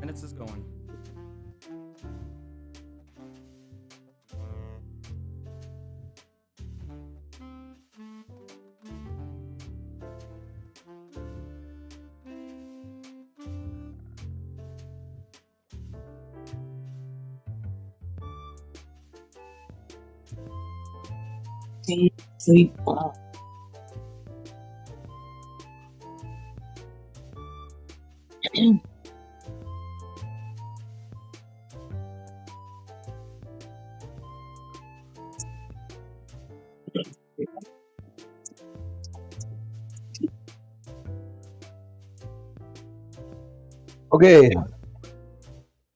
Minutes is going. Sleep. Okay,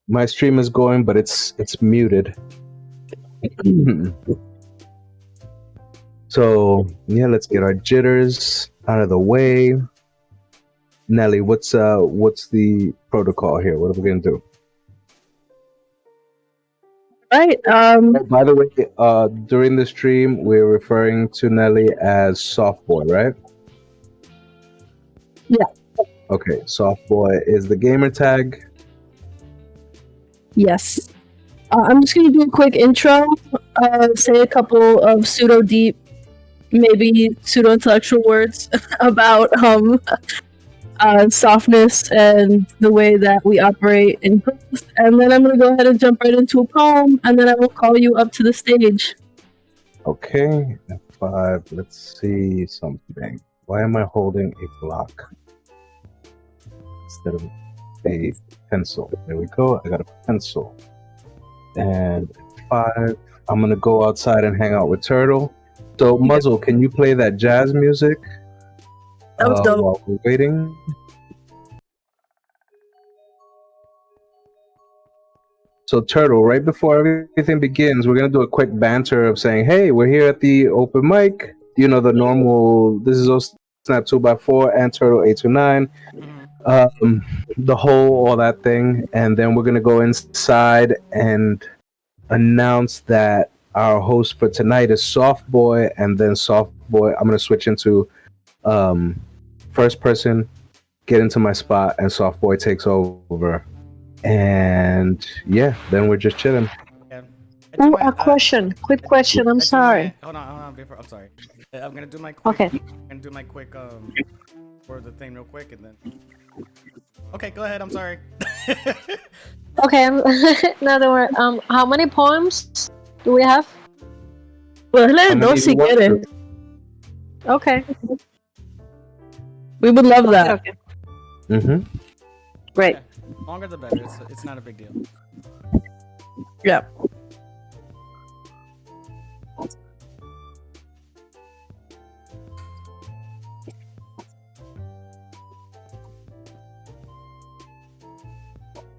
my stream is going, but it's muted. So yeah, let's get our jitters out of the way. Nelly, what's the protocol here? What are we gonna do? Right. Oh, by the way, during the stream, we're referring to Nelly as Soft Boy, right? Yeah. Okay, Soft Boy is the gamer tag. Yes. I'm just gonna do a quick intro. Say a couple of pseudo deep, maybe pseudo intellectual words about softness and the way that we operate in growth, and then I'm gonna go ahead and jump right into a poem, and then I will call you up to the stage. Okay, F5. Let's see something. Why am I holding a block instead of a pencil? There we go. I got a pencil. And 5. I'm gonna go outside and hang out with Turtle. So Muzzle, can you play that jazz music That was dope. while we're waiting? So Turtle, right before everything begins, we're gonna do a quick banter of saying, "Hey, we're here at the open mic." You know, the normal. This is Snap 2x4 and Turtle 829. The whole all that thing, and then we're gonna go inside and announce that our host for tonight is Soft Boy, and then Soft Boy. I'm gonna switch into first person, get into my spot, and Soft Boy takes over. And yeah, then we're just chilling. Yeah. Ooh, a question. Quick question. I'm sorry. Hold on. Before, I'm sorry. I'm gonna do my quick. Okay. I'm gonna do my quick for the thing real quick, and then. Okay, go ahead. I'm sorry. Okay. No, don't worry. How many poems do we have? Well, How let many us do you want get it. Okay. We would love that. Okay. Mm-hmm. Great. Yeah, longer the better. It's not a big deal. Yeah.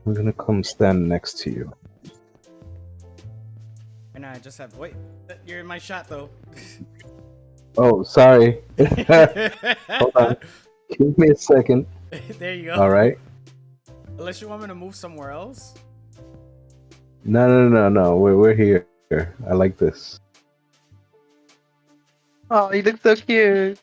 I'm gonna come stand next to you. And I just have wait. You're in my shot though. Oh, sorry. Hold on. Give me a second. There you go. All right. Unless you want me to move somewhere else. No. We're here. I like this. Oh, you look so cute.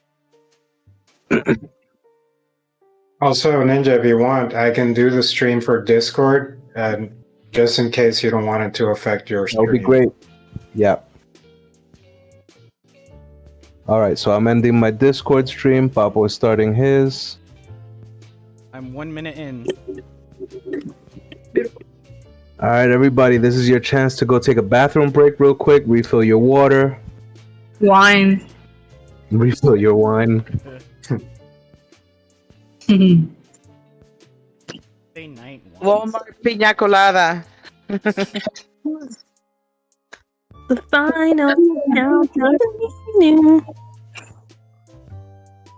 Also, Ninja, if you want, I can do the stream for Discord, and just in case you don't want it to affect your That would stream. be great. Yeah. All right, so I'm ending my Discord stream. Papo is starting his. I'm 1 minute in. All right, everybody, this is your chance to go take a bathroom break real quick, refill your water, Wine. refill your wine. Day night. Walmart piña colada. The final countdown.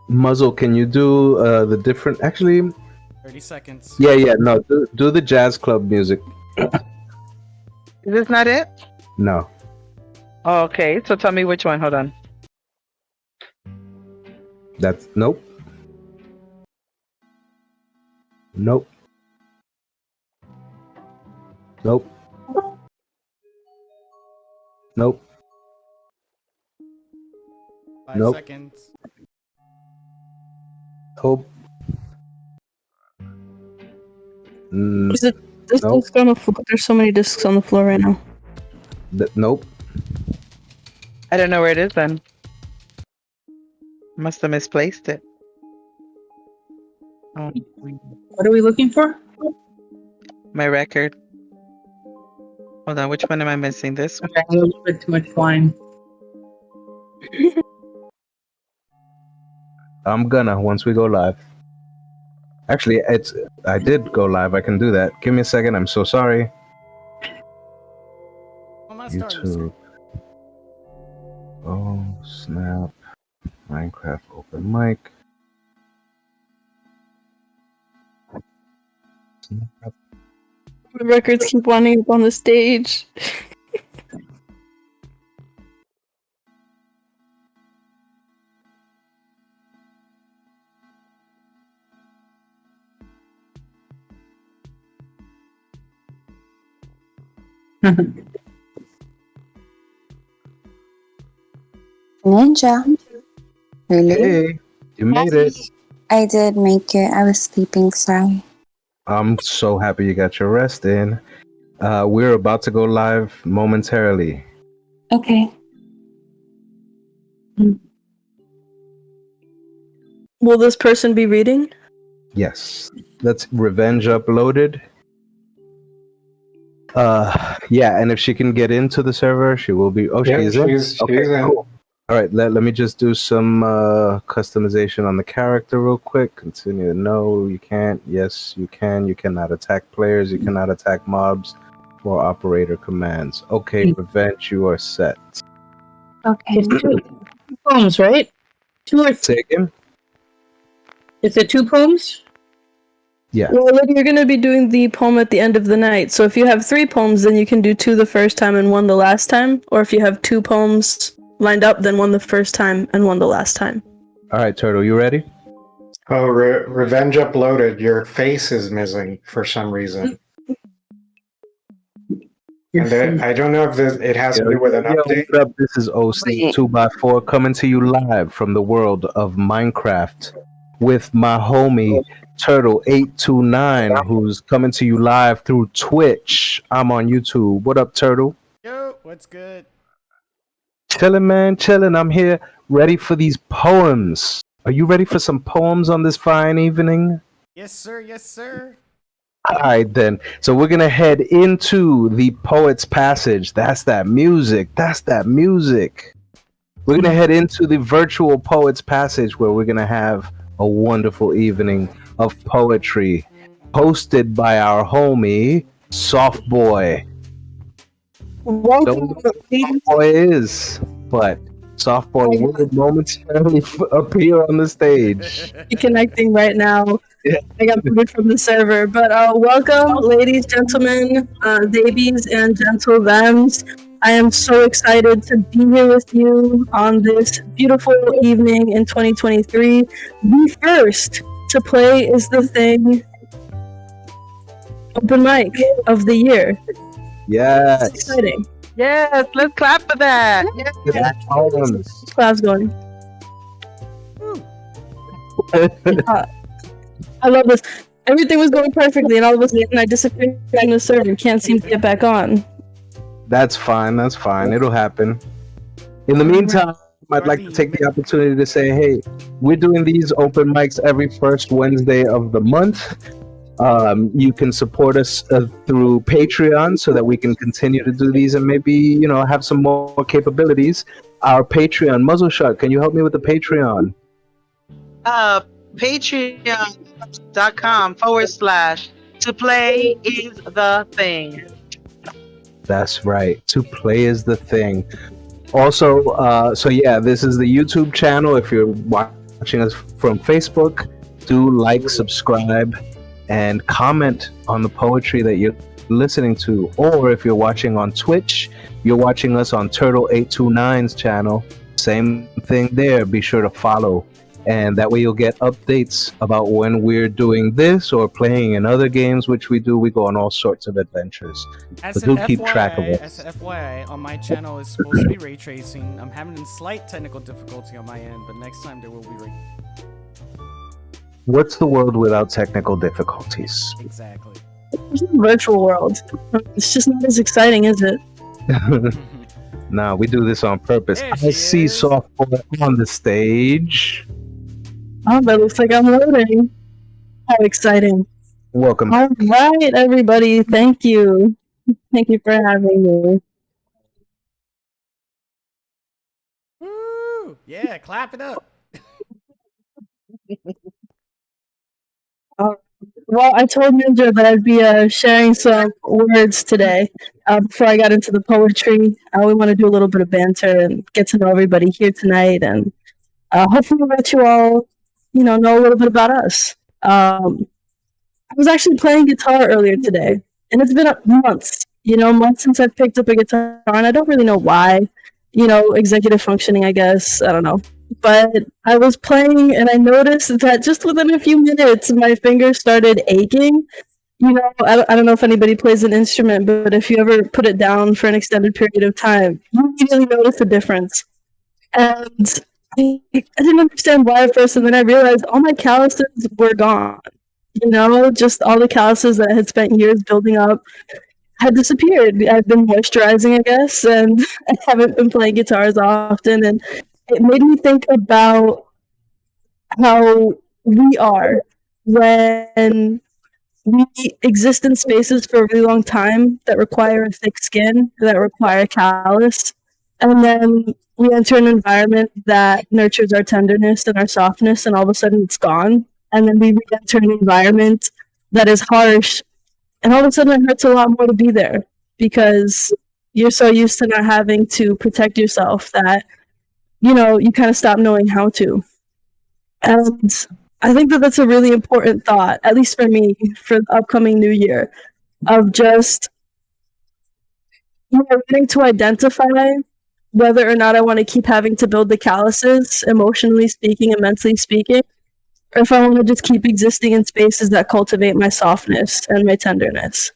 Muzzle, can you do the different? Actually, 30 seconds. yeah. No, do the jazz club music. Is this not it? No. Oh, okay, so tell me which one. Hold on. That's nope. Nope. Nope. Nope. 5 Nope. seconds. Nope. Is it this Nope. disc on the floor? There's so many discs on the floor right now. Nope. I don't know where it is then. Must have misplaced it. Oh, What are we looking for? my record. Hold on, which one am I missing? This one? Okay, a little bit too much wine. I'm gonna once we go live. Actually, I did go live. I can do that. Give me a second. I'm so sorry. I'm not starting to YouTube. Oh snap! Minecraft open mic. Snap. The records keep winding up on the stage. Ninja. Really? Hey, you made it. I did make it. I was sleeping, sorry. I'm so happy you got your rest in. We're about to go live momentarily. Okay. Will this person be reading? Yes. That's Revenge uploaded. Yeah, and if she can get into the server, she will be. Oh, Yeah, she's in. she's Okay, in. cool. All right, let me just do some customization on the character real quick. Continue. No, you can't. Yes, you can. You cannot attack players. You cannot attack mobs or operator commands. Okay, Revenge, you are set. Okay. Two poems, right? Two or Say again? is it two poems? Yeah. Well, Lydia, you're going to be doing the poem at the end of the night. So if you have 3 poems, then you can do 2 the first time and 1 the last time. Or if you have 2 poems lined up, then 1 the first time and 1 the last time. All right, Turtle, you ready? Oh, Revenge uploaded. Your face is missing for some reason. And then, I don't know if it has to do with an update. What up? This is OC 2x4 coming to you live from the world of Minecraft with my homie Turtle829, who's coming to you live through Twitch. I'm on YouTube. What up, Turtle? Yo, what's good? Chillin', man, chillin'. I'm here ready for these poems. Are you ready for some poems on this fine evening? Yes, sir. Yes, sir. All right, then. So we're going to head into the Poet's Passage. That's that music. That's that music. We're going to head into the virtual Poet's Passage where we're going to have a wonderful evening of poetry hosted by our homie, Soft Boy. Welcome, Don't know what Soft Boy is, but Soft Boy will momentarily appear on the stage. connecting right now. Yeah. I got booted from the server. But welcome, ladies, gentlemen, babies, and gentle thems. I am so excited to be here with you on this beautiful evening in 2023. The first to play is the thing open mic of the year. Yes. It's exciting. Yes, let's clap for that. Yes. Poems. Class going. I love this. Everything was going perfectly, and all of a sudden I disappeared from the server and can't seem to get back on. That's fine. That's fine. It'll happen. In the meantime, I'd like to take the opportunity to say, hey, we're doing these open mics every first Wednesday of the month. You can support us through Patreon so that we can continue to do these and maybe, have some more capabilities. Our Patreon, Muzzleshot, can you help me with the Patreon? Patreon.com/to play is the thing. That's right. To play is the thing. Also, this is the YouTube channel. If you're watching us from Facebook, do like, subscribe, and comment on the poetry that you're listening to. Or if you're watching on Twitch, you're watching us on Turtle829's channel. Same thing there. Be sure to follow. And that way you'll get updates about when we're doing this or playing in other games, which we do. We go on all sorts of adventures. As So an do keep track of FYI, it. as an FYI, on my channel is supposed to be ray tracing. I'm having a slight technical difficulty on my end, but next time there will be ray. What's the world without technical difficulties? Exactly. It's a virtual world. It's just not as exciting, is it? Nah, we do this on purpose. There I she see is. softball on the stage. Oh, that looks like I'm loading. How exciting. Welcome. All right, everybody. Thank you. Thank you for having me. Woo! Yeah, clap it up. Well, I told Ninja that I'd be sharing some words today. Before I got into the poetry, we want to do a little bit of banter and get to know everybody here tonight, and hopefully let you all, know a little bit about us. I was actually playing guitar earlier today, and it's been months, months since I've picked up a guitar, and I don't really know why. Executive functioning, I guess. I don't know. But I was playing and I noticed that just within a few minutes, my fingers started aching. I don't know if anybody plays an instrument, but if you ever put it down for an extended period of time, you immediately notice the difference. And I didn't understand why at first, and then I realized all my calluses were gone. Just all the calluses that I had spent years building up had disappeared. I've been moisturizing, I guess, and I haven't been playing guitar as often, and it made me think about how we are when we exist in spaces for a really long time that require a thick skin, that require callus, and then we enter an environment that nurtures our tenderness and our softness, and all of a sudden it's gone. And then we re-enter an environment that is harsh, and all of a sudden it hurts a lot more to be there because you're so used to not having to protect yourself that you kind of stop knowing how to. And I think that that's a really important thought, at least for me, for the upcoming new year, of just getting to identify whether or not I want to keep having to build the calluses, emotionally speaking and mentally speaking, or if I want to just keep existing in spaces that cultivate my softness and my tenderness.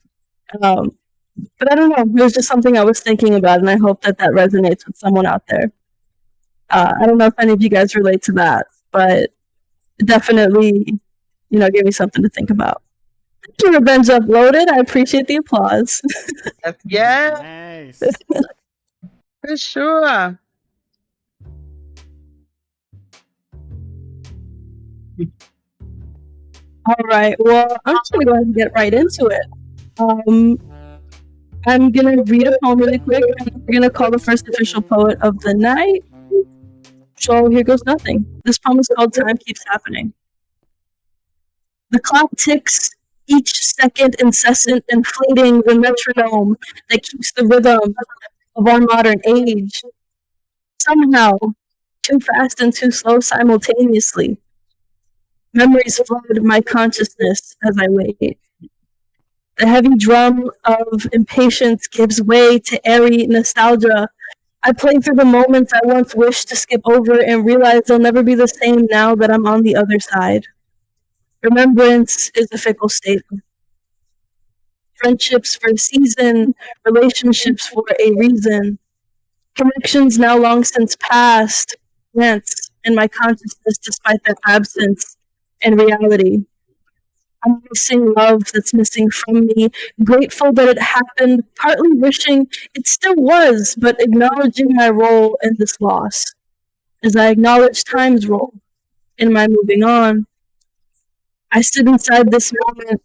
But I don't know, it was just something I was thinking about, and I hope that that resonates with someone out there. I don't know if any of you guys relate to that, but it definitely, gave me something to think about. Thank you, Revenge Uploaded. I appreciate the applause. Yeah, Nice. for sure. All right. Well, I'm just gonna go ahead and get right into it. I'm gonna read a poem really quick, and we're gonna call the first official poet of the night. So here goes nothing. This poem is called Time Keeps Happening. The clock ticks, each second incessant, inflating the metronome that keeps the rhythm of our modern age. Somehow, too fast and too slow simultaneously. Memories flood my consciousness as I wait. The heavy drum of impatience gives way to airy nostalgia. I play through the moments I once wished to skip over and realize they'll never be the same now that I'm on the other side. Remembrance is a fickle state. Friendships for a season, relationships for a reason. Connections now long since past, dance in my consciousness despite their absence in reality. I'm missing love that's missing from me, grateful that it happened, partly wishing it still was, but acknowledging my role in this loss. As I acknowledge time's role in my moving on, I sit inside this moment,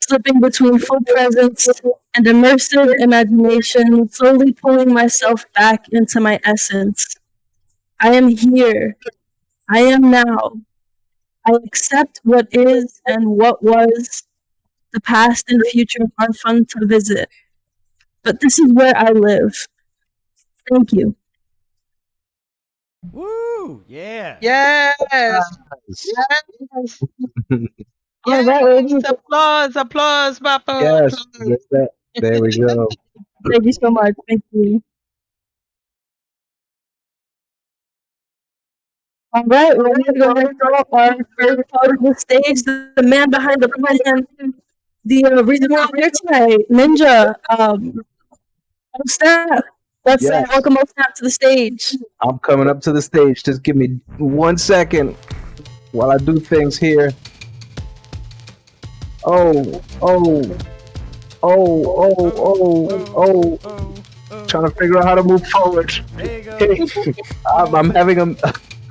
slipping between full presence and immersive imagination, slowly pulling myself back into my essence. I am here. I am now. I accept what is and what was. The past and future are fun to visit. But this is where I live. Thank you. Woo! Yeah. Yes. Yes. Yes. All right, Yes. Applause, Papa. Yes. Applause. There we go. Thank you so much. Thank you. All right, we're going to go ahead and throw up our first part of the stage, the man behind the plan, the reason why we're here tonight, Ninja. Snap. Let's Yes. welcome Snap to the stage. I'm coming up to the stage. Just give me 1 second while I do things here. Oh, Oh. Trying to figure out how to move forward. There you go. I'm having a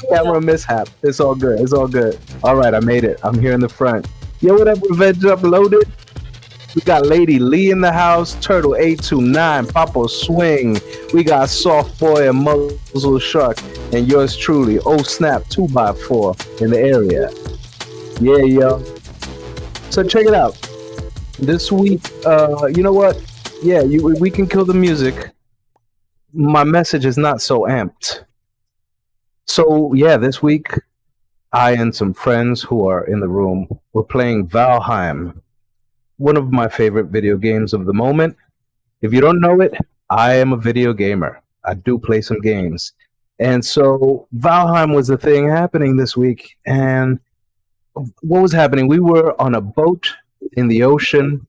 camera mishap. It's all good. It's all good. All right, I made it. I'm here in the front. Yo, what up, Revenge uploaded? We got Lady Lee in the house, Turtle 829, Papo Swing. We got Soft Boy and Muzzle Shark, and yours truly, Oh Snap 2x4 in the area. Yeah, yo. So check it out. This week, you know what? Yeah, we can kill the music. My message is not so amped. So yeah, this week, I and some friends who are in the room were playing Valheim, one of my favorite video games of the moment. If you don't know it, I am a video gamer. I do play some games. And so Valheim was the thing happening this week. And what was happening? We were on a boat in the ocean,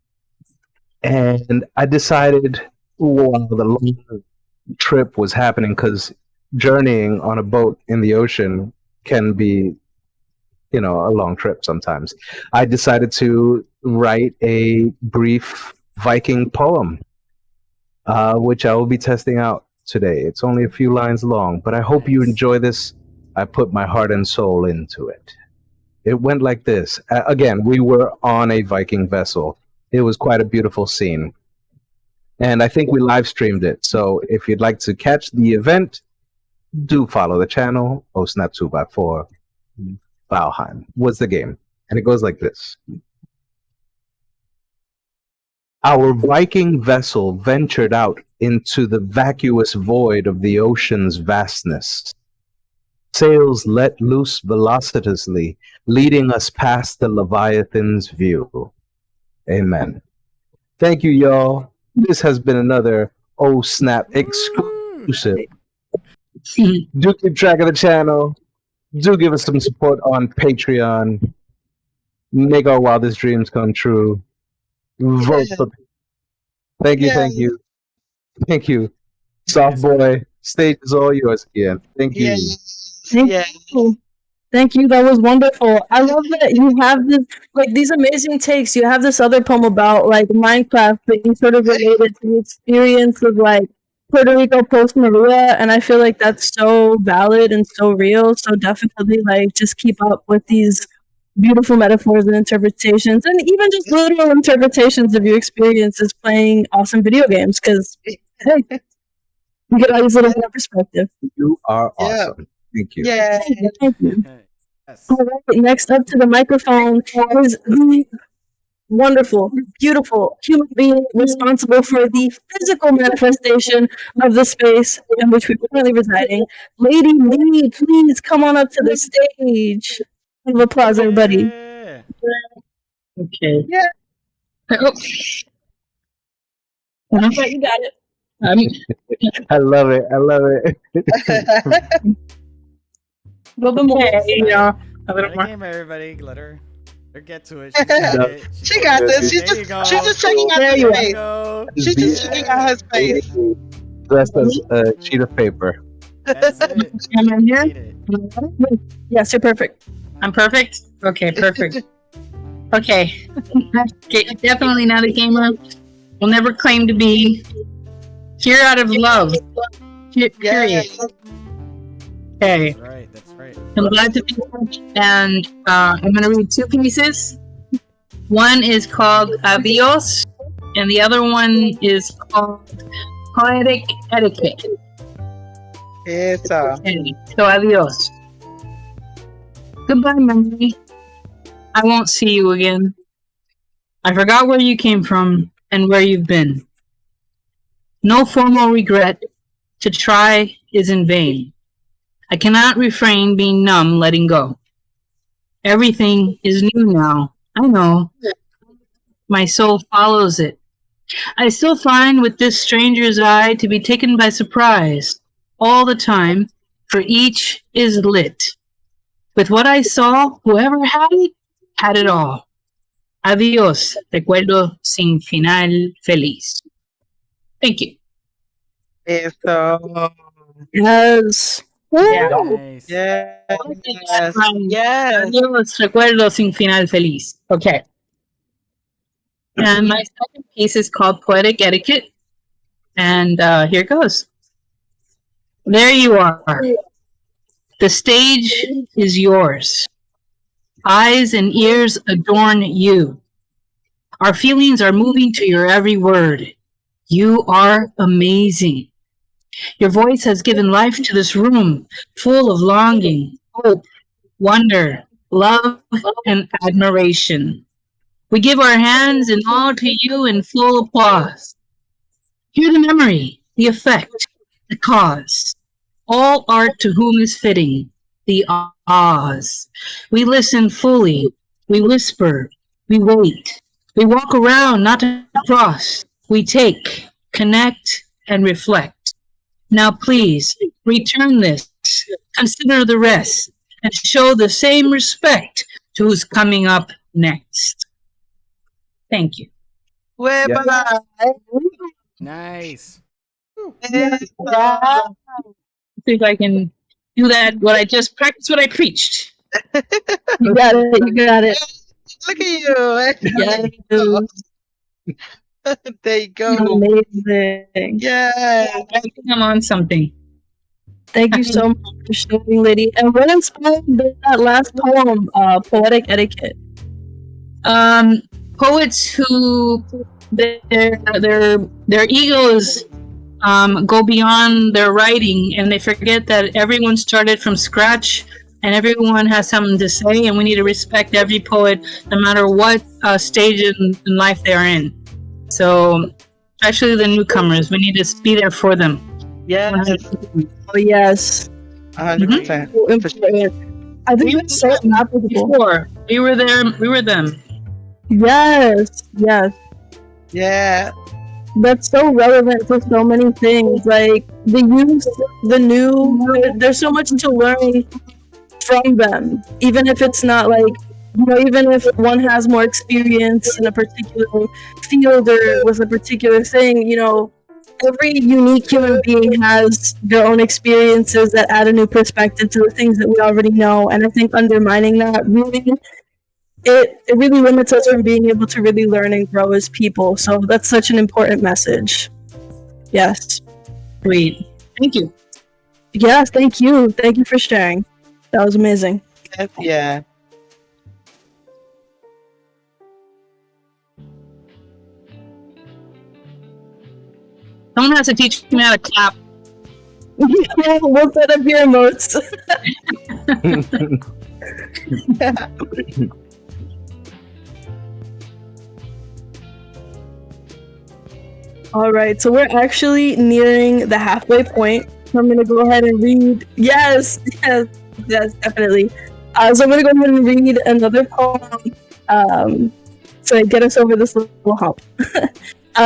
and I decided while the long trip was happening, because journeying on a boat in the ocean can be, a long trip sometimes. I decided to write a brief Viking poem, which I will be testing out today. It's only a few lines long, but I hope you enjoy this. I put my heart and soul into it. It went like this. Again, we were on a Viking vessel. It was quite a beautiful scene. And I think we live streamed it. So if you'd like to catch the event, do follow the channel. Oh Snap 2x4. Valheim was the game. And it goes like this. Our Viking vessel ventured out into the vacuous void of the ocean's vastness. Sails let loose velocitously, leading us past the Leviathan's view. Amen. Thank you, y'all. This has been another Oh Snap exclusive. Do keep track of the channel. Do give us some support on Patreon. Make our wildest dreams come true. Vote for. Thank you. Soft Boy, stage is all yours again. Thank you. Thank you. That was wonderful. I love that you have this, these amazing takes. You have this other poem about Minecraft, but you sort of related to the experience of Puerto Rico post Maria, and I feel like that's so valid and so real. So definitely just keep up with these beautiful metaphors and interpretations, and even just literal interpretations of your experiences playing awesome video games, because hey, you get all these little more perspective. You are awesome. Thank you. Yeah. Thank you. Yes. All right, next up to the microphone is the wonderful, beautiful human being responsible for the physical manifestation of the space in which we're currently residing. Lady Lee, please come on up to the stage. Round of applause, everybody. Yeah. Okay. Yeah. Oh, Right, you got it. I love it. Welcome okay, more. a little Play the more. game, everybody. Let her get to it. She got this. She's There you just go. checking out There her you face. Go. She's just checking out her space. Dressed as a sheet of paper. That's it. Am I here? Made it. Yes, you're perfect. I'm perfect? Okay, perfect. Okay. Definitely not a gamer. Will never claim to be. Here out of love. Period. Okay. That's right. I'm glad to be here. And I'm going to read two pieces. One is called Adios, and the other one is called Poetic Etiquette. It's Okay, so adios. Goodbye, memory. I won't see you again. I forgot where you came from and where you've been. No formal regret. To try is in vain. I cannot refrain being numb, letting go. Everything is new now. I know. My soul follows it. I still find with this stranger's eye to be taken by surprise all the time, for each is lit. With what I saw, whoever had it all. Adios, recuerdo sin final feliz. Thank you. so. Yes. Yeah. Nice. Yes. Adios, recuerdo sin final feliz. Okay. And my second piece is called Poetic Etiquette. And here goes. There you are. The stage is yours. Eyes and ears adorn you. Our feelings are moving to your every word. You are amazing. Your voice has given life to this room full of longing, hope, wonder, love, and admiration. We give our hands and all to you in full applause. Hear the memory, the effect, the cause. All art to whom is fitting, the ahs. We listen fully, we whisper, we wait. We walk around, not to cross. We take, connect, and reflect. Now please, return this, consider the rest, and show the same respect to who's coming up next. Thank you. Hueva. Nice. See if I can do that. Practice what I preached. You got it. You got it. Look at you. Yes. There you go. Amazing. Yeah. I think I'm on something. Thank you so much for sharing, lady. And what inspired that last poem, Poetic Etiquette? Poets who their egos go beyond their writing, and they forget that everyone started from scratch and everyone has something to say, and we need to respect every poet no matter what stage in life they're in. So especially the newcomers, we need to be there for them. Yes. Oh, yes. 100%. So important. I think it's so applicable. Before we were there, we were them. Yes. Yes. Yeah. That's so relevant for so many things. Like the youth, the new, there's so much to learn from them. Even if it's not like, you know, even if one has more experience in a particular field or with a particular thing, you know, every unique human being has their own experiences that add a new perspective to the things that we already know. And I think undermining that really, it really limits us from being able to really learn and grow as people. So that's such an important message. Yes. Sweet. Thank you. Yes, thank you. Thank you for sharing. That was amazing. Yeah. Someone has to teach me how to clap. We'll set up your emotes. All right, so we're actually nearing the halfway point. So I'm gonna go ahead and read. Yes, definitely. So I'm gonna go ahead and read another poem to get us over this little hump.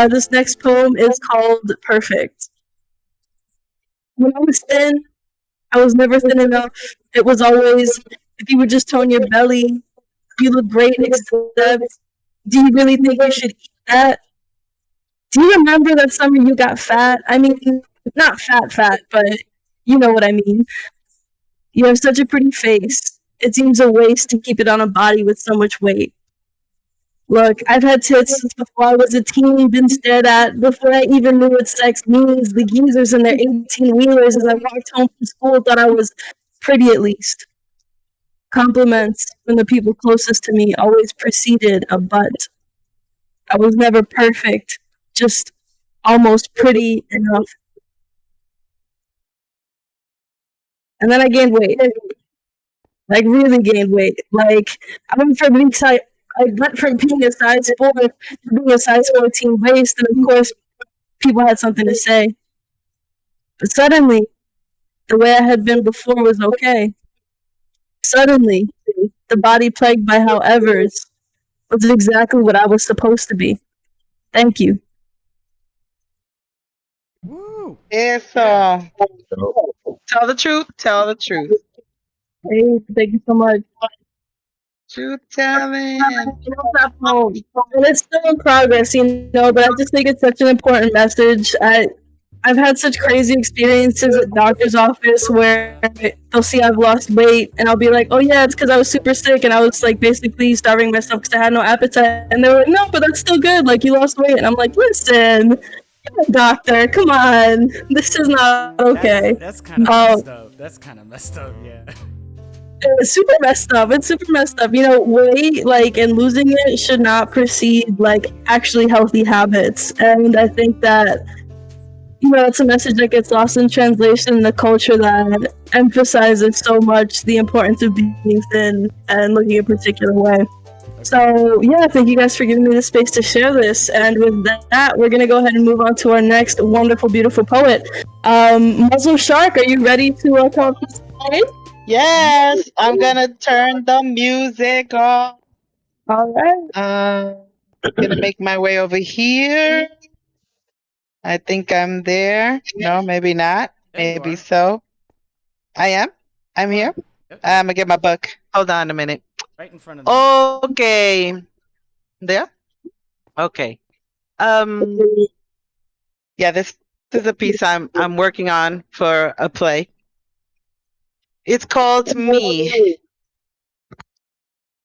This next poem is called "Perfect." When I was thin, I was never thin enough. It was always, if you would just tone your belly, you look great, except, do you really think you should eat that? Do you remember that summer you got fat? I mean, not fat, but you know what I mean. You have such a pretty face. It seems a waste to keep it on a body with so much weight. Look, I've had tits since before I was a teen, been stared at, before I even knew what sex means. The geezers in their 18-wheelers as I walked home from school thought I was pretty at least. Compliments from the people closest to me always preceded a but. I was never perfect, just almost pretty enough. And then I gained weight. Like, really gained weight. Like, I went from being a size 4 to being a size 14 waist, and of course, people had something to say. But suddenly, the way I had been before was okay. Suddenly, the body plagued by howevers was exactly what I was supposed to be. Thank you. Woo! Eso. Tell the truth. Tell the truth. Hey, thank you so much. Truth telling. And it's still in progress, you know, but I just think it's such an important message. I've had such crazy experiences at doctor's office where they'll see I've lost weight and I'll be like, oh yeah, it's because I was super sick and I was like basically starving myself because I had no appetite. And they were like, no, but that's still good. Like you lost weight. And I'm like, listen, doctor, come on. This is not okay. That's kind of messed up. That's kind of messed up, yeah. It's super messed up. It's super messed up. You know, weight, like, and losing it should not precede, like, actually healthy habits. And I think that, you know, it's a message that gets lost in translation in a culture that emphasizes so much the importance of being thin and looking a particular way. So, yeah, thank you guys for giving me the space to share this. And with that, we're going to go ahead and move on to our next wonderful, beautiful poet. Muzzle Shark, are you ready to come up to the stage? Yes, I'm gonna turn the music off. All right. Gonna make my way over here. I think I'm there. No, maybe not. There you Maybe are. so. I am. I'm here. Yep, I'm gonna get my book. Hold on a minute. right in front of me. Okay. There? Okay. Yeah, this is a piece I'm working on for a play. It's called Me.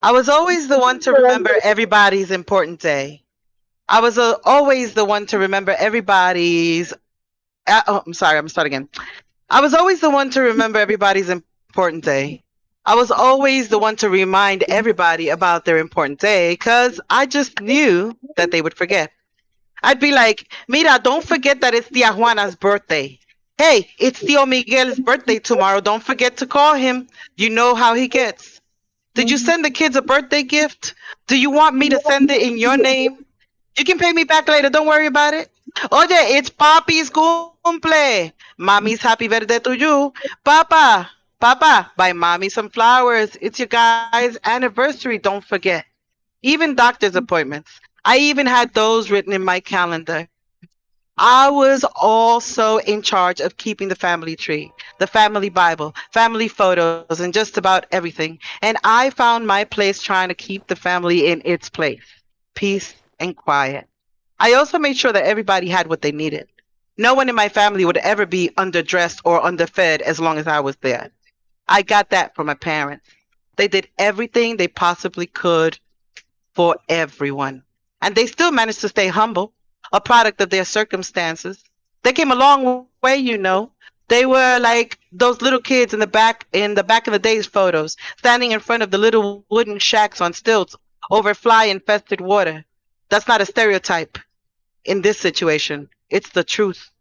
I was always the one to remember everybody's important day. I was always the one to remember everybody's. I'm sorry, I'm gonna start again. I was always the one to remember everybody's important day. I was always the one to remind everybody about their important day because I just knew that they would forget. I'd be like, Mira, don't forget that it's Tia Juana's birthday. Hey, it's Tio Miguel's birthday tomorrow. Don't forget to call him. You know how he gets. Did you send the kids a birthday gift? Do you want me to send it in your name? You can pay me back later. Don't worry about it. Oye, it's Papi's cumple. Mommy's happy birthday to you. Papa, buy Mommy some flowers. It's your guy's anniversary. Don't forget. Even doctor's appointments. I even had those written in my calendar. I was also in charge of keeping the family tree, the family Bible, family photos, and just about everything. And I found my place trying to keep the family in its place, peace and quiet. I also made sure that everybody had what they needed. No one in my family would ever be underdressed or underfed as long as I was there. I got that from my parents. They did everything they possibly could for everyone. And they still managed to stay humble, a product of their circumstances. They came a long way, you know. They were like those little kids in the back of the day's photos, standing in front of the little wooden shacks on stilts over fly-infested water. That's not a stereotype in this situation. It's the truth.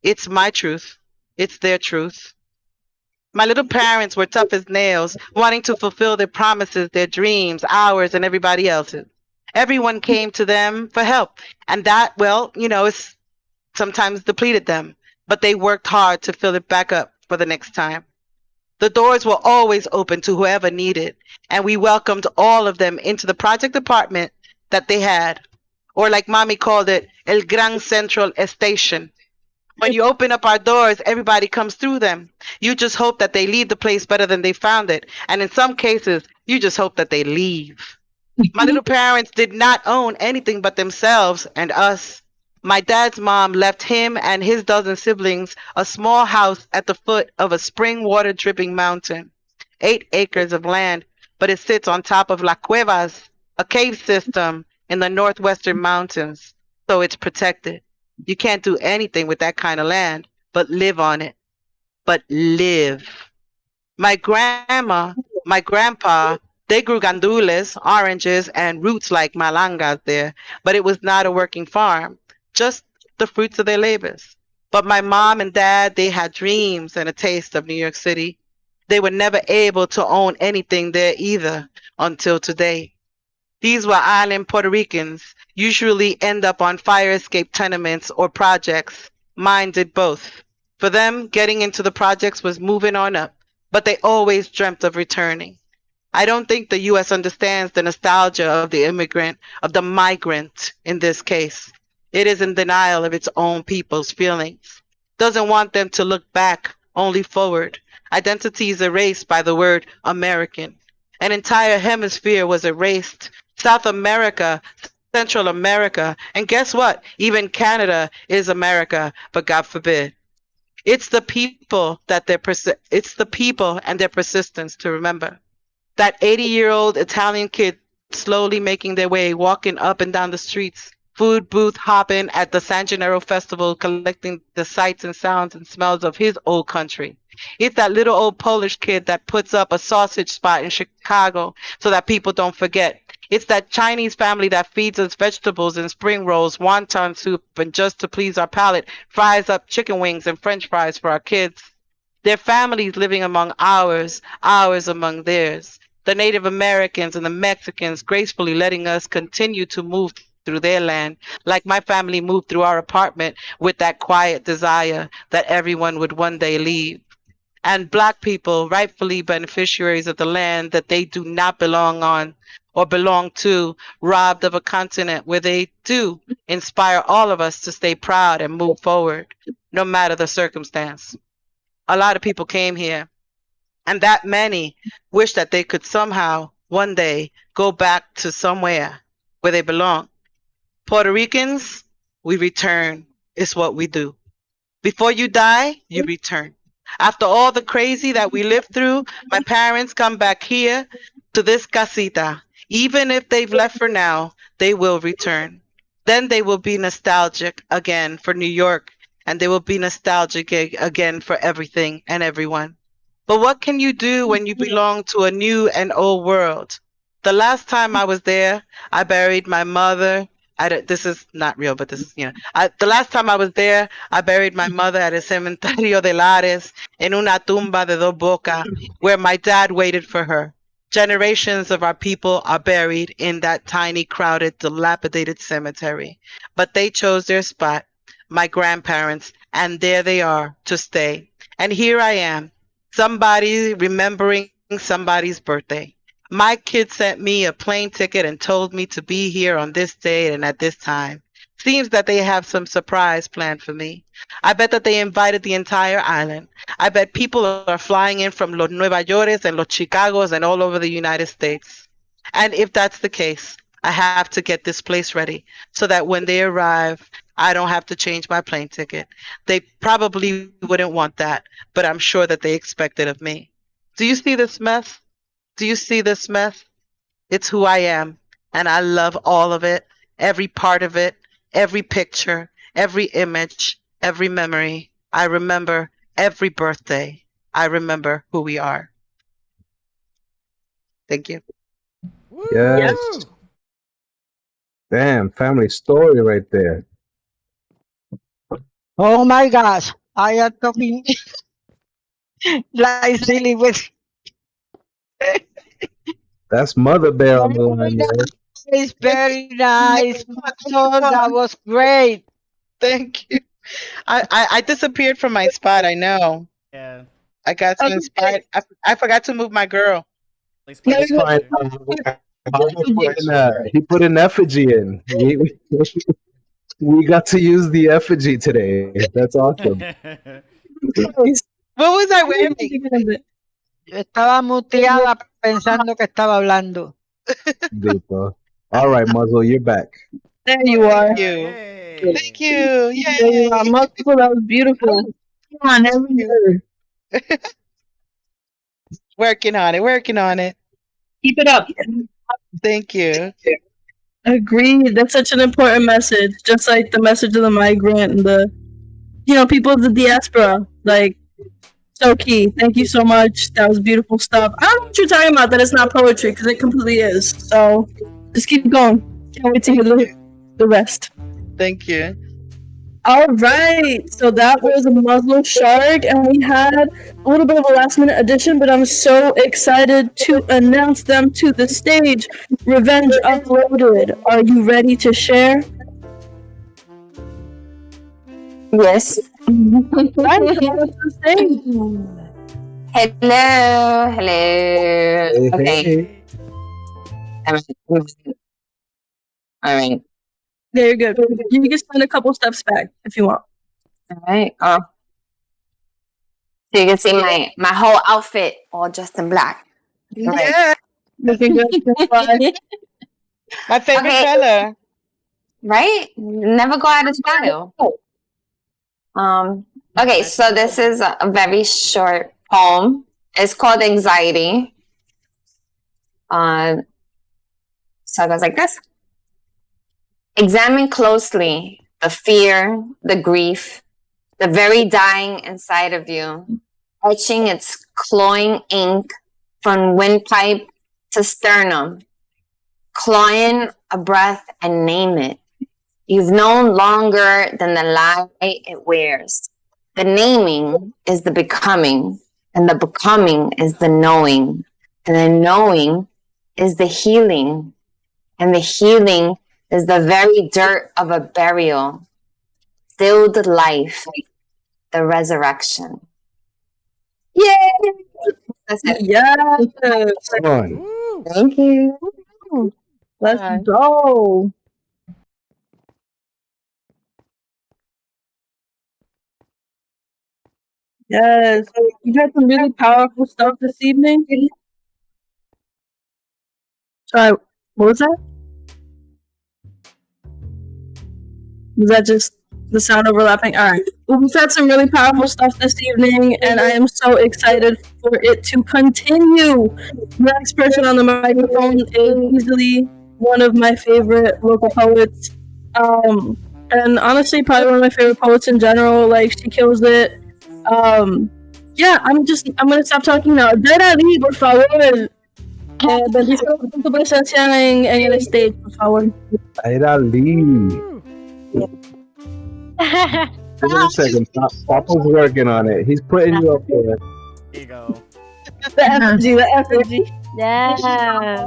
It's my truth. It's their truth. My little parents were tough as nails, wanting to fulfill their promises, their dreams, ours, and everybody else's. Everyone came to them for help. And that, well, you know, it's sometimes depleted them. But they worked hard to fill it back up for the next time. The doors were always open to whoever needed. And we welcomed all of them into the project department that they had. Or like Mommy called it, El Gran Central Station. When you open up our doors, everybody comes through them. You just hope that they leave the place better than they found it. And in some cases, you just hope that they leave. My little parents did not own anything but themselves and us. My dad's mom left him and his dozen siblings a small house at the foot of a spring water dripping mountain. 8 acres of land, but it sits on top of La Cuevas, a cave system in the northwestern mountains, so it's protected. You can't do anything with that kind of land, but live on it. But live. My grandma, my grandpa, they grew gandules, oranges, and roots like malangas there, but it was not a working farm, just the fruits of their labors. But my mom and dad, they had dreams and a taste of New York City. They were never able to own anything there either until today. These were island Puerto Ricans, usually end up on fire escape tenements or projects. Mine did both. For them, getting into the projects was moving on up, but they always dreamt of returning. I don't think the U.S. understands the nostalgia of the immigrant, of the migrant in this case. It is in denial of its own people's feelings. Doesn't want them to look back, only forward. Identity is erased by the word American. An entire hemisphere was erased. South America Central America. And guess what? Even Canada is America, but God forbid. It's the people that it's the people and their persistence to remember. That 80-year-old Italian kid slowly making their way, walking up and down the streets, food booth hopping at the San Gennaro Festival, collecting the sights and sounds and smells of his old country. It's that little old Polish kid that puts up a sausage spot in Chicago so that people don't forget. It's that Chinese family that feeds us vegetables and spring rolls, wonton soup, and just to please our palate, fries up chicken wings and french fries for our kids. Their families living among ours, ours among theirs. The Native Americans and the Mexicans gracefully letting us continue to move through their land, like my family moved through our apartment with that quiet desire that everyone would one day leave. And Black people, rightfully beneficiaries of the land that they do not belong on or belong to, robbed of a continent where they do inspire all of us to stay proud and move forward, no matter the circumstance. A lot of people came here, and that many wish that they could somehow, one day, go back to somewhere where they belong. Puerto Ricans, we return. It's what we do. Before you die, you return. After all the crazy that we lived through, my parents come back here to this casita. Even if they've left for now, they will return. Then they will be nostalgic again for New York, and they will be nostalgic again for everything and everyone. But what can you do when you belong to a new and old world? The last time I was there, I buried my mother. This is not real, but this is, the last time I was there, I buried my mother at el Cementerio de Lares en una tumba de dos bocas, where my dad waited for her. Generations of our people are buried in that tiny, crowded, dilapidated cemetery. But they chose their spot, my grandparents, and there they are to stay. And here I am, somebody remembering somebody's birthday. My kid sent me a plane ticket and told me to be here on this date and at this time. Seems that they have some surprise planned for me. I bet that they invited the entire island. I bet people are flying in from Los Nueva York's and Los Chicagos and all over the United States. And if that's the case, I have to get this place ready so that when they arrive, I don't have to change my plane ticket. They probably wouldn't want that, but I'm sure that they expect it of me. Do you see this mess? Do you see this mess? It's who I am, and I love all of it, every part of it, every picture, every image, every memory. I remember every birthday. I remember who we are. Thank you. Yes. Damn, family story right there. Oh my gosh, I am talking like silly with. That's Mother Bear on the line there. It's very nice. That was great. Thank you. I disappeared from my spot. I know. Yeah. I got so inspired. I forgot to move my girl. Please That's fine. He put an effigy in. We got to use the effigy today. That's awesome. What was I wearing? Yo estaba muteada pensando que estaba hablando. Beautiful. All right, Muzzle, you're back. There you are. Thank you. Yay. Thank you. There you are. Muzzle, that was beautiful. Come on, everyone. Working on it. Working on it. Keep it up. Thank you. Agreed. That's such an important message. Just like the message of the migrant and the, people of the diaspora. Like, so key. Thank you so much. That was beautiful stuff. I don't know what you're talking about, that it's not poetry, because it completely is. So, just keep going. Can't wait to hear the rest. Thank you. All right. So that was Muzzle Shark, and we had a little bit of a last-minute addition, but I'm so excited to announce them to the stage. Revenge Uploaded. Are you ready to share? Yes. Hello. Okay. All right. Very good. You can stand a couple steps back if you want. All right. So you can see my whole outfit all dressed in black. All right. Yeah. Looking good. My favorite color. right? Never go out of style. Okay, so this is a very short poem. It's called Anxiety. So it goes like this. Examine closely the fear, the grief, the very dying inside of you, etching its cloying ink from windpipe to sternum, clawing a breath and name it. You've known longer than the lie it wears. The naming is the becoming, and the becoming is the knowing, and the knowing is the healing, and the healing is the very dirt of a burial, stilled life, the resurrection. Yay! That's it. Yes. Come on. Woo! Thank you. Let's Alright. go. Yes. You've had some really powerful stuff this evening. Sorry, what was that? Was that just the sound overlapping? Alright. Well, we've had some really powerful stuff this evening, and I am so excited for it to continue. The next person on the microphone is easily one of my favorite local poets. And honestly, probably one of my favorite poets in general. Like, she kills it. Yeah, I'm gonna stop talking now. Dairali, por favor. Bendición por tu presencia en el stage, por favor. Dairali. Give it a second. Papa's working on it. He's putting you up there. There you go. The effigy, the effigy. Yeah.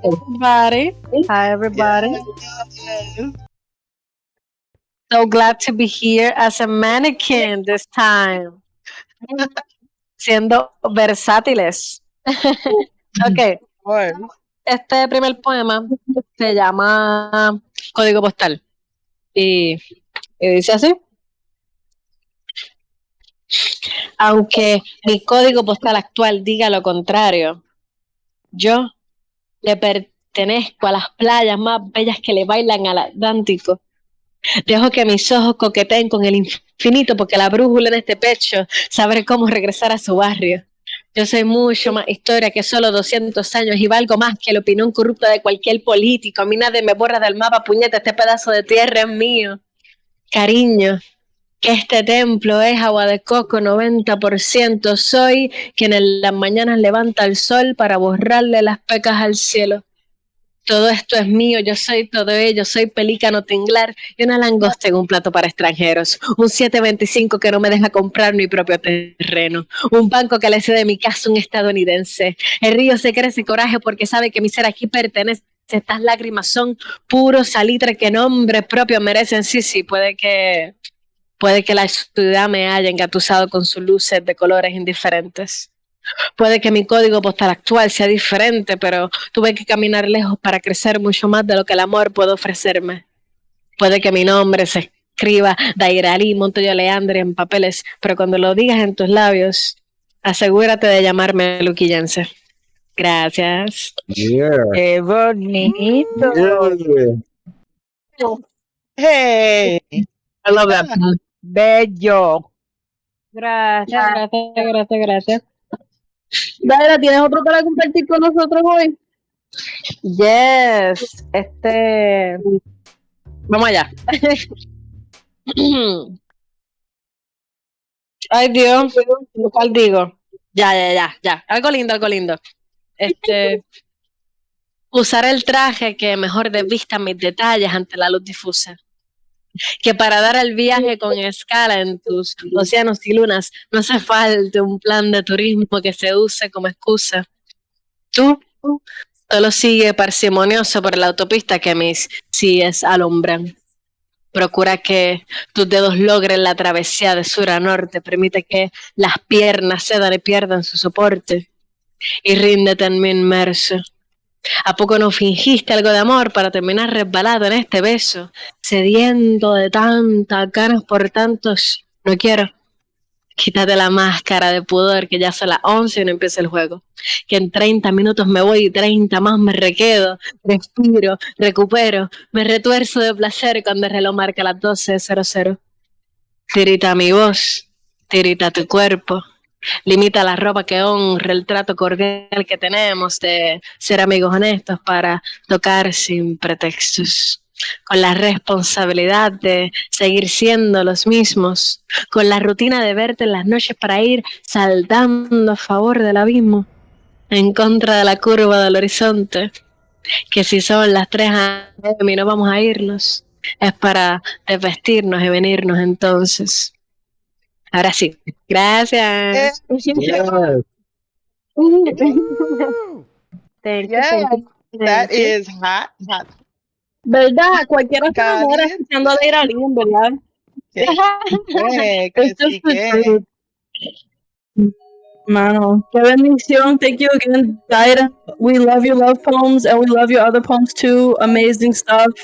Everybody. Hi, everybody. So glad to be here as a mannequin this time. Siendo versátiles. Ok. Este primer poema se llama Código Postal. Y dice así. Aunque mi código postal actual diga lo contrario, yo le pertenezco a las playas más bellas que le bailan al Atlántico. Dejo que mis ojos coqueteen con el infinito porque la brújula en este pecho sabrá cómo regresar a su barrio. Yo soy mucho más historia que solo 200 años y valgo más que la opinión corrupta de cualquier político. A mí nadie me borra del mapa, puñeta, este pedazo de tierra es mío. Cariño, que este templo es agua de coco 90%. Soy quien en las mañanas levanta el sol para borrarle las pecas al cielo. Todo esto es mío, yo soy todo ello, soy pelícano tinglar y una langosta en un plato para extranjeros. Un 725 que no me deja comprar mi propio terreno. Un banco que le cede mi casa a un estadounidense. El río se crece coraje porque sabe que mi ser aquí pertenece. Estas lágrimas son puro salitre que nombre propio merecen. Sí, puede que la ciudad me haya engatusado con sus luces de colores indiferentes. Puede que mi código postal actual sea diferente, pero tuve que caminar lejos para crecer mucho más de lo que el amor puede ofrecerme. Puede que mi nombre se escriba Dairali Montoya Leandre en papeles, pero cuando lo digas en tus labios, asegúrate de llamarme luquillense. Gracias. Yeah. ¡Qué bonito! Hey. I love that. ¡Bello! Gracias. Daira, ¿tienes otro para compartir con nosotros hoy? Yes. Vamos allá. Ay, Dios. ¿Cuál digo? Ya. Algo lindo. Usar el traje que mejor desvista mis detalles ante la luz difusa. Que para dar el viaje con escala en tus océanos y lunas no hace falta un plan de turismo que se use como excusa. Tú solo sigue parsimonioso por la autopista que mis síes alumbran. Procura que tus dedos logren la travesía de sur a norte. Permite que las piernas cedan y pierdan su soporte. Y ríndete en mi inmerso. ¿A poco no fingiste algo de amor para terminar resbalado en este beso? Sediento de tantas ganas por tantos. No quiero. Quítate la máscara de pudor, que ya son las 11 y no empieza el juego. Que en 30 minutos me voy y 30 más me requedo, respiro, recupero, me retuerzo de placer cuando el reloj marca las 12:00. Tirita mi voz, tirita tu cuerpo. Limita la ropa que honra el trato cordial que tenemos de ser amigos honestos para tocar sin pretextos, con la responsabilidad de seguir siendo los mismos, con la rutina de verte en las noches para ir saltando a favor del abismo, en contra de la curva del horizonte, que si son las 3 a.m. y no vamos a irnos, es para desvestirnos y venirnos entonces. Ahora sí, gracias. Yes. Thank you, Yeah, thank you, that thank you. is hot. ¿Verdad? Cualquiera se enamora escuchando a Leira Lynn, ¿verdad? Que It's just sí, the que. truth. Mano, qué bendición. Thank you again, Daira. We love your love poems and we love your other poems too. Amazing stuff.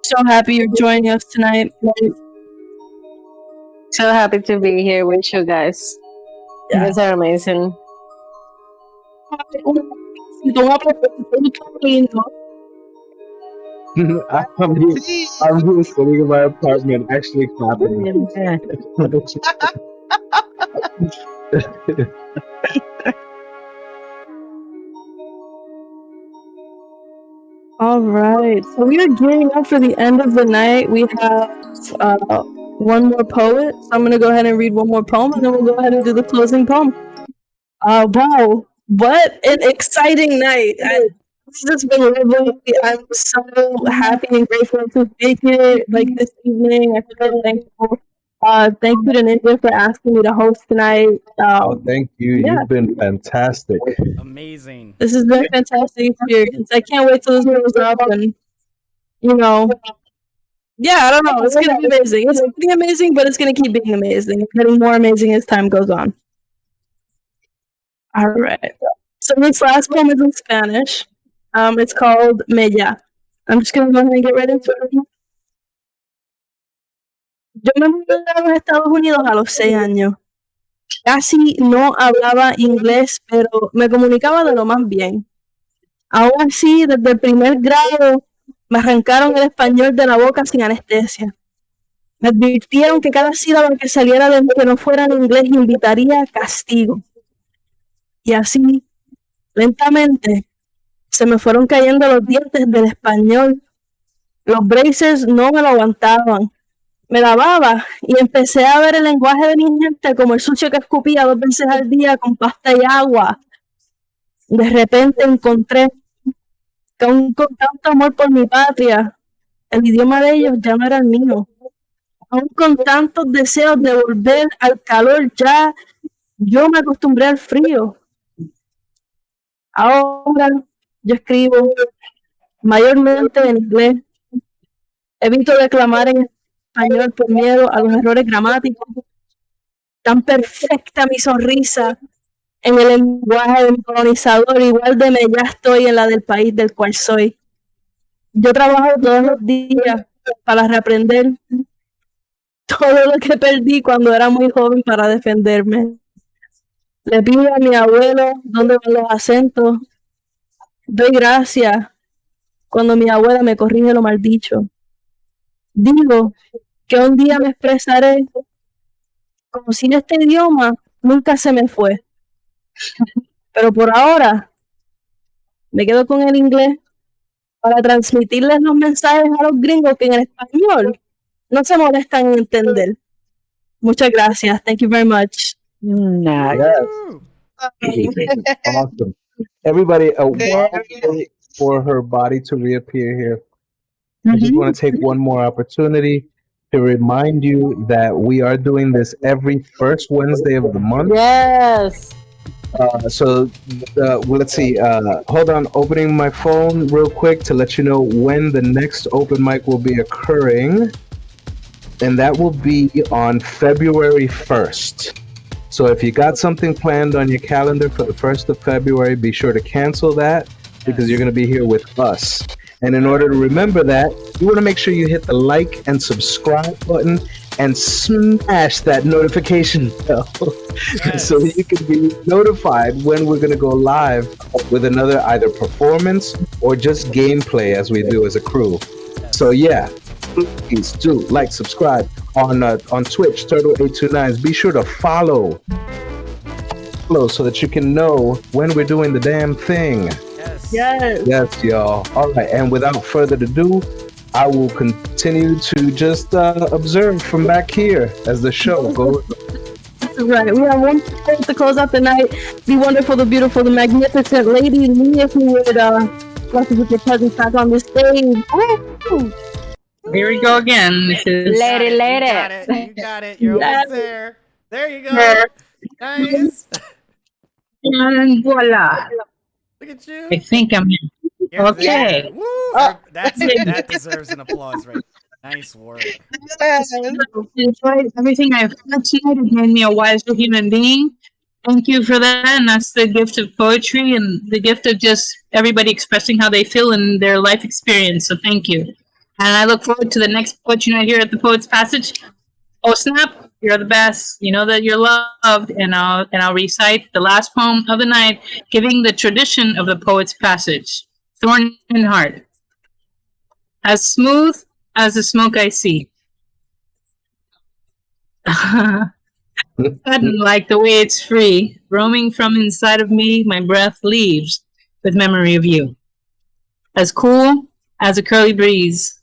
So happy you're joining us tonight. So happy to be here with you guys. You Yeah. guys are amazing. Un aplauso lindo. I'm here sitting in my apartment actually clapping. All right, so we are gearing up for the end of the night. We have one more poet. So I'm going to go ahead and read one more poem, and then we'll go ahead and do the closing poem. Wow, what an exciting night! It's just been lovely. I'm so happy and grateful to be here like this evening. I feel thankful. Thank you to Ninja for asking me to host tonight. Oh, thank you. Yeah. You've been fantastic. Amazing. This has been a fantastic experience. I can't wait till this goes up and, you know, yeah, I don't know. It's going to be amazing. It's going to be amazing, but it's going to keep being amazing. It's getting more amazing as time goes on. All right. So this last poem is in Spanish. It's called Mella. I'm just going to go ahead and get right into it. Yo me mudé a los Estados Unidos a los 6 años. Casi no hablaba inglés, pero me comunicaba de lo más bien. Aún así, desde el primer grado, me arrancaron el español de la boca sin anestesia. Me advirtieron que cada sílaba que saliera de mí que no fuera en inglés invitaría a castigo. Y así, lentamente, se me fueron cayendo los dientes del español. Los braces no me lo aguantaban. Me lavaba y empecé a ver el lenguaje de mi gente como el sucio que escupía 2 veces al día con pasta y agua. De repente encontré que aún con tanto amor por mi patria, el idioma de ellos ya no era el mío. Aún con tantos deseos de volver al calor, ya yo me acostumbré al frío. Ahora yo escribo mayormente en inglés. Evito declamar en español por miedo a los errores gramáticos. Tan perfecta mi sonrisa en el lenguaje de mi colonizador, igual de mella estoy en la del país del cual soy. Yo trabajo todos los días para reaprender todo lo que perdí cuando era muy joven para defenderme. Le pido a mi abuelo dónde van los acentos. Doy gracias cuando mi abuela me corrige lo mal dicho. Digo que un día me expresaré como si este idioma nunca se me fue. Pero por ahora me quedo con el inglés para transmitirles los mensajes a los gringos que en el español no se molestan en entender. Muchas gracias. Thank you very much. Nice. Yes. Awesome. Everybody, wait for her body to reappear here. I just want to take one more opportunity to remind you that we are doing this every first Wednesday of the month. Yes. Well, let's see. Hold on, opening my phone real quick to let you know when the next open mic will be occurring. And that will be on February 1st. So if you got something planned on your calendar for the 1st of February, be sure to cancel that because you're going to be here with us. And in order to remember that, you want to make sure you hit the like and subscribe button and smash that notification bell so you can be notified when we're going to go live with another either performance or just gameplay as we do as a crew. So yeah, please do like, subscribe on Twitch, Turtle829. Be sure to follow so that you can know when we're doing the damn thing. Yes, y'all. All right, and without further ado, I will continue to just observe from back here as the show goes. That's right. We have one more to close out the night. The wonderful, the beautiful, the magnificent Lady Lee, if you would like to put your presence back on the stage. Woo! Here we go again. This is Lady. You got it. You're almost there. There you go. Nice. and voila. Look at you. I think I'm here. You're Okay. there. Woo! That deserves an applause, right? Nice work. Enjoyed everything I've heard tonight. It made me a wiser human being. Thank you for that. And that's the gift of poetry and the gift of just everybody expressing how they feel in their life experience. So thank you. And I look forward to the next poetry night here at the Poets Passage. Oh snap! You're the best. You know that you're loved. And I'll recite the last poem of the night, giving the tradition of the Poets Passage. Thorn in heart. As smooth as the smoke I see. Sudden like the way it's free, roaming from inside of me, my breath leaves with memory of you. As cool as a curly breeze,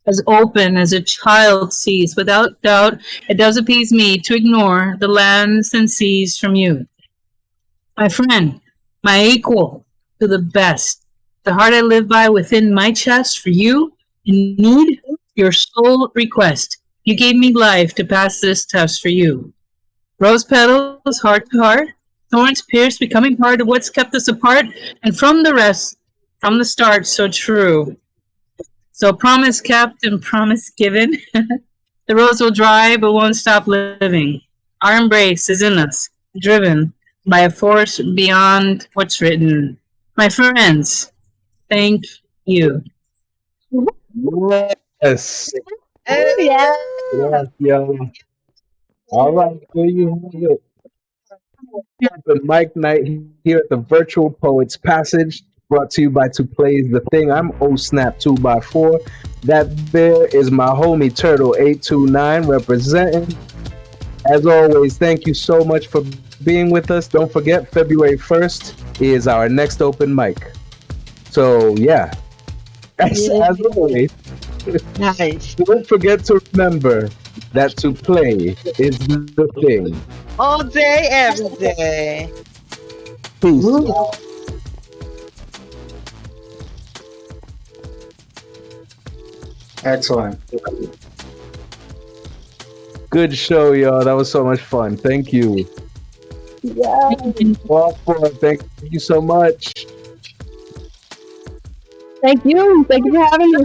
as open as a child sees, without doubt, it does appease me to ignore the lands and seas from you. My friend, my equal, to the best, the heart I live by within my chest for you, in need, your sole request. You gave me life to pass this test for you. Rose petals, heart to heart, thorns pierced, becoming part of what's kept us apart, and from the rest, from the start, so true. So promise kept and promise given. The rose will dry, but won't stop living. Our embrace is in us, driven by a force beyond what's written. My friends, thank you. Yes. Yeah. Yes, yo. All right, there you have it. The mic night here at the Virtual Poets Passage, brought to you by To Plays the Thing. I'm Snap 2x4. That there is my homie Turtle829 representing. As always, thank you so much for being with us. Don't forget, February 1st is our next open mic. So yeah, as always, Nice. don't forget to remember that to play is the thing. All day, every day. Peace. Excellent. Good show, y'all. That was so much fun. Thank you. Yeah. Thank you so much. Thank you. Thank you for having me.